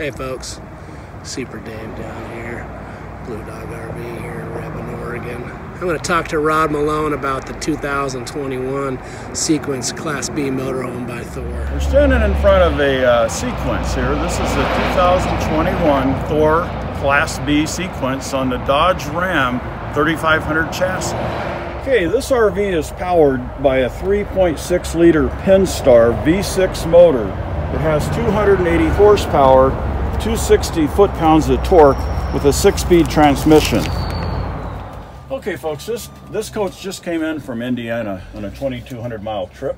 Hey folks, Super Dave down here, Blue Dog RV here in Redmond, Oregon. I'm going to talk to Rod Malone about the 2021 Sequence Class B motorhome by Thor. We're standing in front of a Sequence here. This is the 2021 Thor Class B Sequence on the Dodge Ram 3500 chassis. Okay, this RV is powered by a 3.6 liter Pennstar V6 motor. It has 280 horsepower, 260 foot-pounds of torque with a 6-speed transmission. Okay folks, this coach just came in from Indiana on a 2,200 mile trip,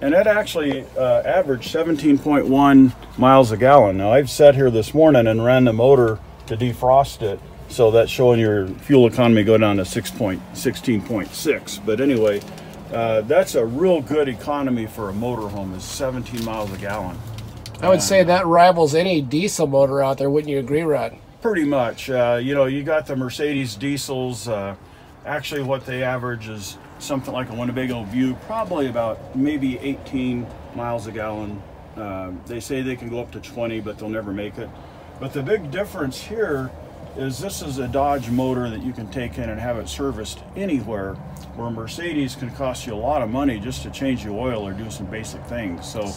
and it actually averaged 17.1 miles a gallon. Now I've sat here this morning and ran the motor to defrost it, so that's showing your fuel economy go down to 16.6. But anyway, that's a real good economy for a motorhome, is 17 miles a gallon. I would say that rivals any diesel motor out there, wouldn't you agree, Rod? Pretty much. You know, you got the Mercedes diesels. Actually, what they average is something like a Winnebago View, probably about maybe 18 miles a gallon. They say they can go up to 20, but they'll never make it. But the big difference here is this is a Dodge motor that you can take in and have it serviced anywhere, where Mercedes can cost you a lot of money just to change the oil or do some basic things. So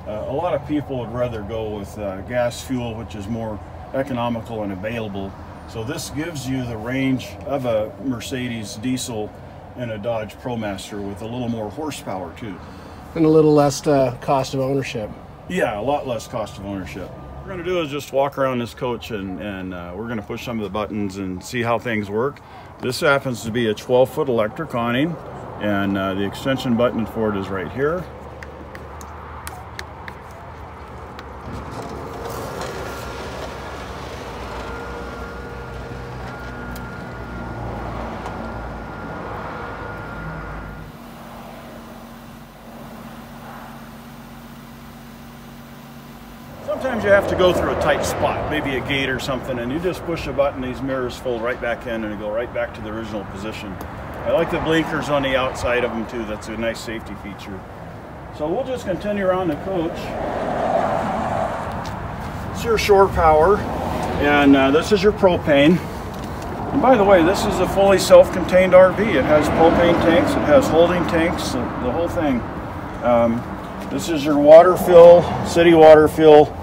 a lot of people would rather go with gas fuel, which is more economical and available. So this gives you the range of a Mercedes diesel and a Dodge Promaster with a little more horsepower too. And a little less cost of ownership. Yeah, a lot less cost of ownership. What we're going to do is just walk around this coach and we're going to push some of the buttons and see how things work. This happens to be a 12-foot electric awning, and the extension button for it is right here. Sometimes you have to go through a tight spot, maybe a gate or something, and you just push a button, these mirrors fold right back in and go right back to the original position. I like the blinkers on the outside of them too. That's a nice safety feature. So we'll just continue around the coach. It's your shore power, and this is your propane. And by the way, this is a fully self-contained RV. It has propane tanks, it has holding tanks, the whole thing. This is your water fill, city water fill,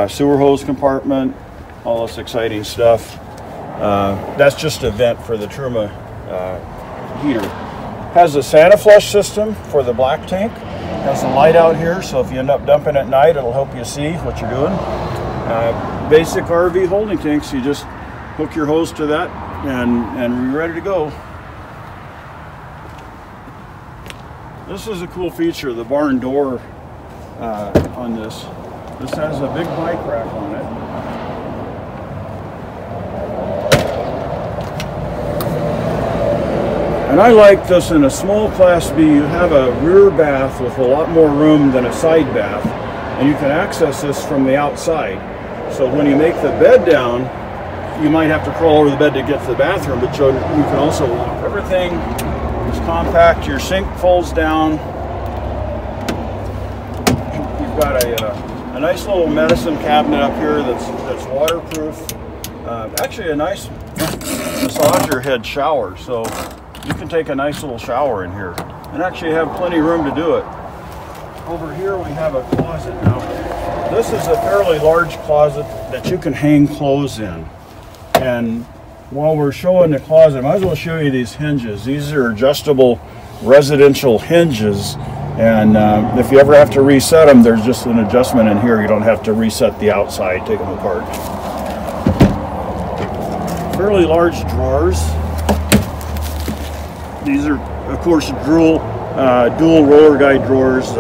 sewer hose compartment, all this exciting stuff. That's just a vent for the Truma heater. Has a Santa flush system for the black tank. Has a light out here, so if you end up dumping at night, it'll help you see what you're doing. Basic RV holding tanks, you just hook your hose to that and you're ready to go. This is a cool feature, the barn door on this. This has a big bike rack on it. And I like this in a small Class B. You have a rear bath with a lot more room than a side bath, and you can access this from the outside. So when you make the bed down, you might have to crawl over the bed to get to the bathroom, but you can also walk. Everything is compact. Your sink folds down. You've got a nice little medicine cabinet up here that's waterproof. Actually a nice massager head shower, so you can take a nice little shower in here and actually have plenty of room to do it. Over here we have a closet. Now this is a fairly large closet that you can hang clothes in. And while we're showing the closet, I might as well show you these hinges. These are adjustable residential hinges, and if you ever have to reset them, there's just an adjustment in here. You don't have to reset the outside, take them apart. Fairly large drawers. These are, of course, dual roller guide drawers.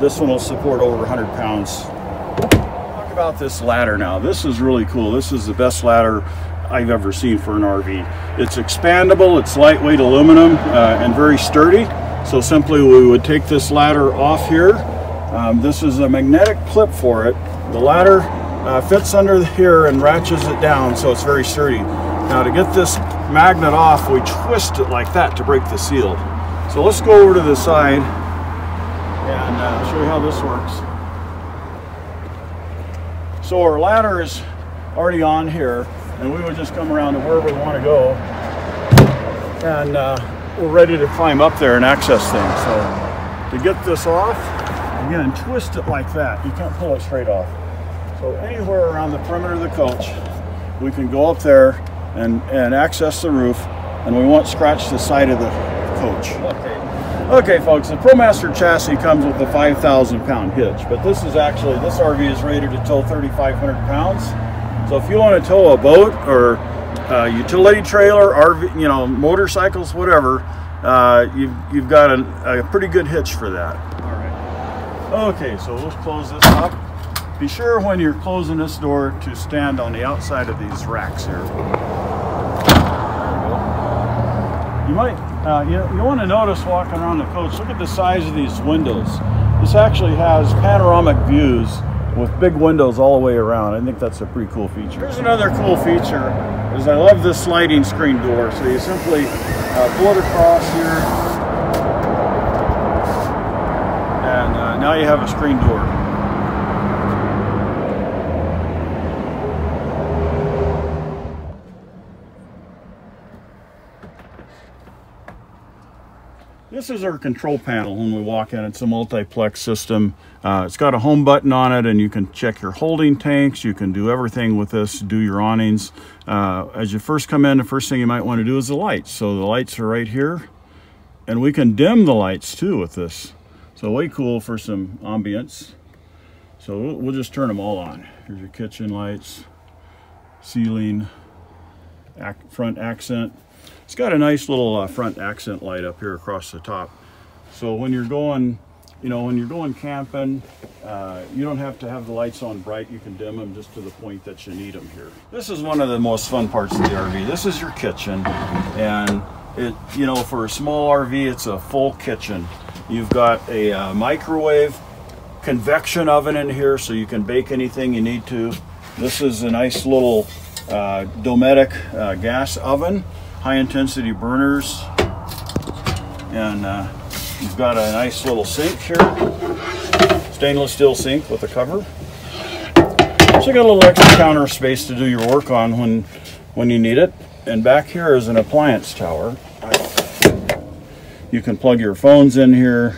This one will support over 100 pounds. Talk about this ladder now. This is really cool. This is the best ladder I've ever seen for an RV. It's expandable, it's lightweight aluminum, and very sturdy. So simply we would take this ladder off here. This is a magnetic clip for it. The ladder fits under here and ratchets it down, so it's very sturdy. Now to get this magnet off, we twist it like that to break the seal. So let's go over to the side and show you how this works. So our ladder is already on here, and we would just come around to wherever we want to go, and we're ready to climb up there and access things. So to get this off, again, twist it like that. You can't pull it straight off. So anywhere around the perimeter of the coach, we can go up there and access the roof, and we won't scratch the side of the coach. Okay folks, the Promaster chassis comes with a 5,000 pound hitch, but this RV is rated to tow 3,500 pounds. So if you want to tow a boat or a utility trailer, RV, you know, motorcycles, whatever, you've got a pretty good hitch for that. All right. Okay, so let's close this up. Be sure when you're closing this door to stand on the outside of these racks here. You might, you want to notice walking around the coach, look at the size of these windows. This actually has panoramic views with big windows all the way around. I think that's a pretty cool feature. Here's another cool feature, is I love this sliding screen door. So you simply pull it across here, and now you have a screen door. This is our control panel when we walk in. It's a multiplex system. It's got a home button on it, and you can check your holding tanks. You can do everything with this, do your awnings. As you first come in, the first thing you might want to do is the lights. So the lights are right here, and we can dim the lights too with this. So way cool for some ambience. So we'll just turn them all on. Here's your kitchen lights, ceiling, front accent. It's got a nice little front accent light up here across the top. So when you're going, you know, when you're going camping, you don't have to have the lights on bright. You can dim them just to the point that you need them here. This is one of the most fun parts of the RV. This is your kitchen, and it, you know, for a small RV, it's a full kitchen. You've got a microwave, convection oven in here, so you can bake anything you need to. This is a nice little Dometic gas oven. High intensity burners, and you've got a nice little sink here, stainless steel sink with a cover. So you got a little extra counter space to do your work on when you need it. And back here is an appliance tower. You can plug your phones in here,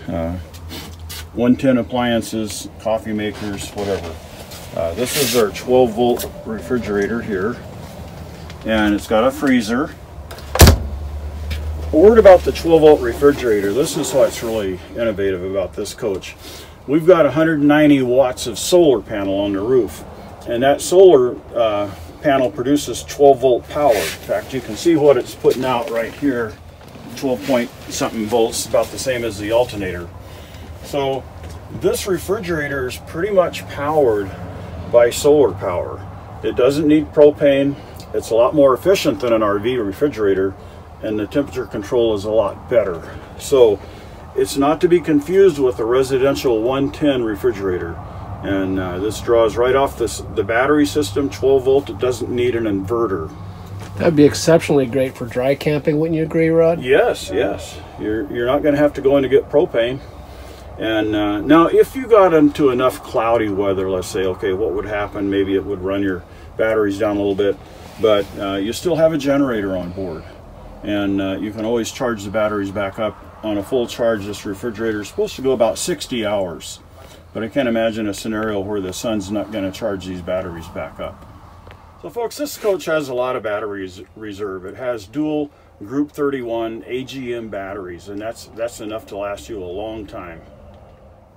110 appliances, coffee makers, whatever. This is our 12-volt refrigerator here, and it's got a freezer. A word about the 12-volt refrigerator. This is what's really innovative about this coach. We've got 190 watts of solar panel on the roof, and that solar panel produces 12-volt power. In fact, you can see what it's putting out right here, 12-point-something volts, about the same as the alternator. So this refrigerator is pretty much powered by solar power. It doesn't need propane. It's a lot more efficient than an RV refrigerator, and the temperature control is a lot better. So it's not to be confused with a residential 110 refrigerator. And this draws right off the battery system, 12 volt. It doesn't need an inverter. That'd be exceptionally great for dry camping, wouldn't you agree, Rod? Yes, yes. You're not going to have to go in to get propane. And now if you got into enough cloudy weather, let's say, okay, what would happen? Maybe it would run your batteries down a little bit, but you still have a generator on board. And you can always charge the batteries back up. On a full charge, this refrigerator is supposed to go about 60 hours. But I can't imagine a scenario where the sun's not going to charge these batteries back up. So folks, this coach has a lot of batteries reserve. It has dual Group 31 AGM batteries, and that's enough to last you a long time.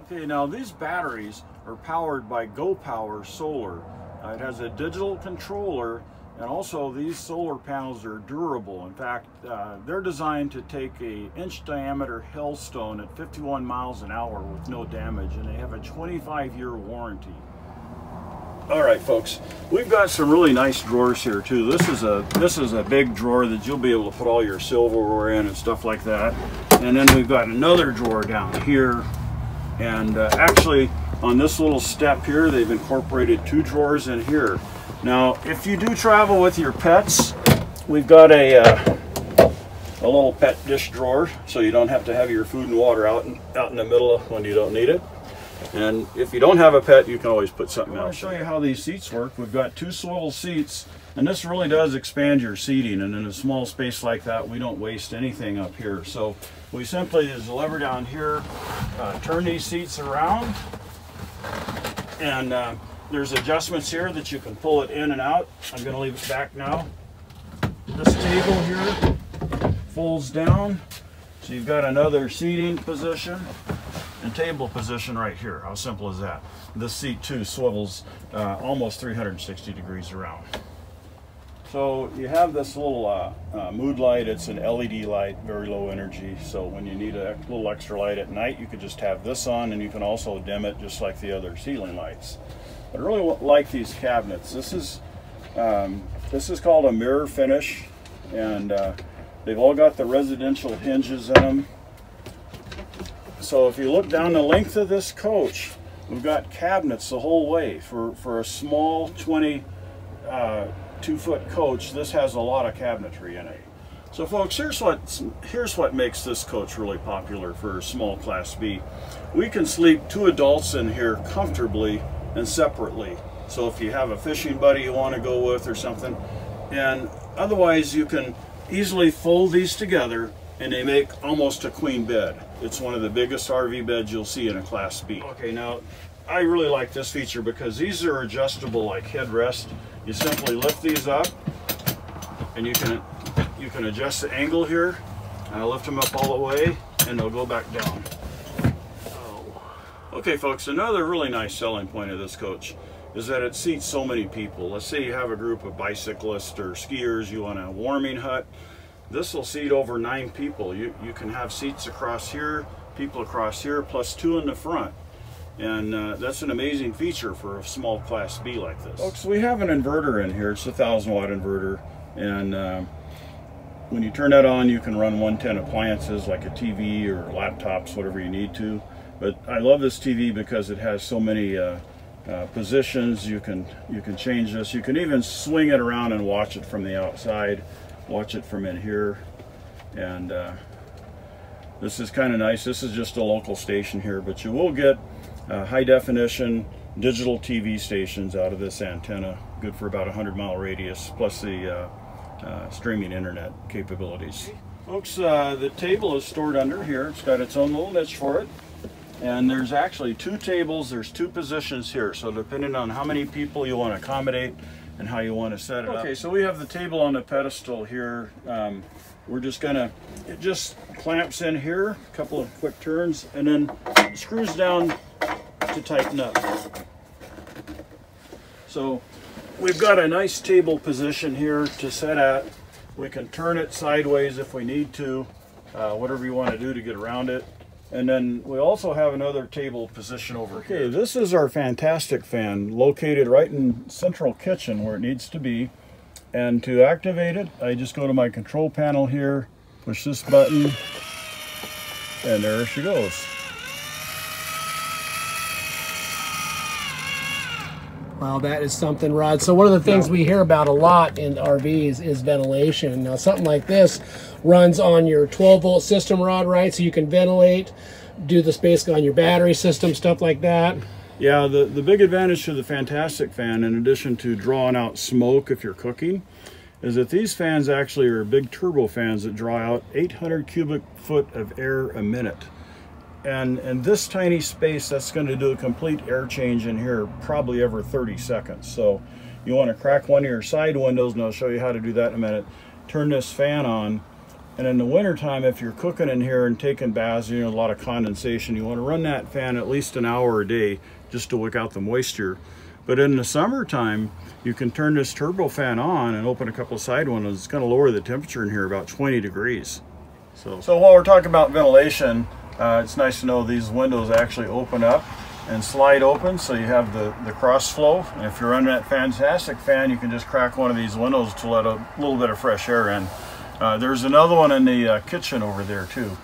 Okay, now these batteries are powered by GoPower Solar. It has a digital controller. And also, these solar panels are durable. In fact, they're designed to take an inch diameter hailstone at 51 miles an hour with no damage, and they have a 25-year warranty. All right, folks, we've got some really nice drawers here too. This is a big drawer that you'll be able to put all your silverware in and stuff like that. And then we've got another drawer down here. And actually, on this little step here, they've incorporated 2 drawers in here. Now, if you do travel with your pets, we've got a little pet dish drawer, so you don't have to have your food and water out in the middle when you don't need it. And if you don't have a pet, you can always put something else. I'll show you how these seats work. We've got 2 swivel seats, and this really does expand your seating. And in a small space like that, we don't waste anything up here. So we simply use the lever down here, turn these seats around, and there's adjustments here that you can pull it in and out. I'm going to leave it back now. This table here folds down, so you've got another seating position and table position right here. How simple is that? This seat too swivels almost 360 degrees around. So you have this little mood light. It's an LED light, very low energy. So when you need a little extra light at night, you could just have this on, and you can also dim it just like the other ceiling lights. But I really like these cabinets. This is called a mirror finish, and they've all got the residential hinges in them. So if you look down the length of this coach, we've got cabinets the whole way. For a small 22-foot coach, this has a lot of cabinetry in it. So folks, here's what makes this coach really popular for a small Class B. We can sleep 2 adults in here comfortably and separately. So if you have a fishing buddy you want to go with or something, and otherwise you can easily fold these together and they make almost a queen bed. It's one of the biggest RV beds you'll see in a Class B. Okay, now I really like this feature because these are adjustable like headrest. You simply lift these up and you can adjust the angle here. Lift them up all the way and they'll go back down. Okay folks, another really nice selling point of this coach is that it seats so many people. Let's say you have a group of bicyclists or skiers, you want a warming hut. This will seat over 9 people. You can have seats across here, people across here, plus 2 in the front. And that's an amazing feature for a small Class B like this. Folks, we have an inverter in here. It's a 1,000-watt inverter. And when you turn that on, you can run 110 appliances like a TV or laptops, whatever you need to. But I love this TV because it has so many positions. You can change this. You can even swing it around and watch it from the outside, watch it from in here. And this is kind of nice. This is just a local station here, but you will get high definition digital TV stations out of this antenna, good for about a 100-mile radius, plus the streaming internet capabilities. Folks, the table is stored under here. It's got its own little niche for it. And there's actually 2 tables, there's 2 positions here. So depending on how many people you want to accommodate and how you want to set it up. Okay, so we have the table on the pedestal here. We're just gonna, it just clamps in here, a couple of quick turns, and then screws down to tighten up. So we've got a nice table position here to set at. We can turn it sideways if we need to, whatever you want to do to get around it. And then we also have another table position over here. Okay, this is our fantastic fan, located right in central kitchen where it needs to be. And to activate it, I just go to my control panel here, push this button, and there she goes. Wow, that is something, Rod. So one of the things we hear about a lot in RVs is ventilation. Now, something like this runs on your 12-volt system, Rod, right? So you can ventilate, do this basically on your battery system, stuff like that. Yeah, the big advantage to the Fantastic fan, in addition to drawing out smoke if you're cooking, is that these fans actually are big turbo fans that draw out 800 cubic foot of air a minute. And in this tiny space, that's going to do a complete air change in here probably every 30 seconds. So you want to crack one of your side windows, and I'll show you how to do that in a minute. Turn this fan on, and in the wintertime, if you're cooking in here and taking baths, you know, a lot of condensation, you want to run that fan at least an hour a day just to wick out the moisture. But in the summertime, you can turn this turbo fan on and open a couple of side windows. It's going to lower the temperature in here about 20 degrees. So while we're talking about ventilation, it's nice to know these windows actually open up and slide open, so you have the cross flow. And if you're running that Fantastic fan, you can just crack one of these windows to let a little bit of fresh air in. There's another one in the kitchen over there too.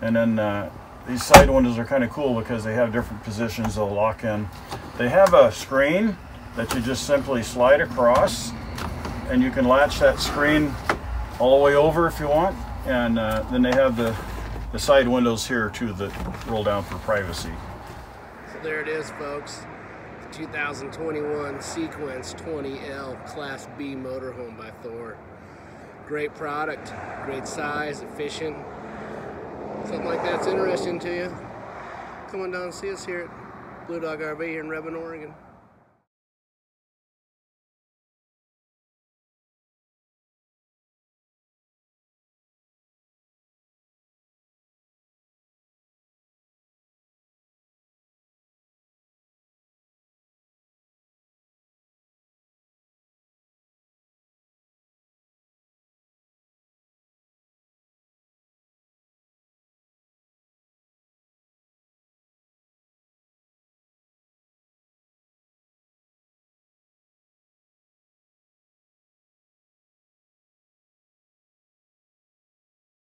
And then these side windows are kind of cool because they have different positions they'll lock in. They have a screen that you just simply slide across, and you can latch that screen all the way over if you want. And then they have the side windows here too that roll down for privacy. There it is, folks. The 2021 Sequence 20L Class B motorhome by Thor. Great product, great size, efficient. Something like that's interesting to you, come on down and see us here at Blue Dog RV here in Redmond, Oregon.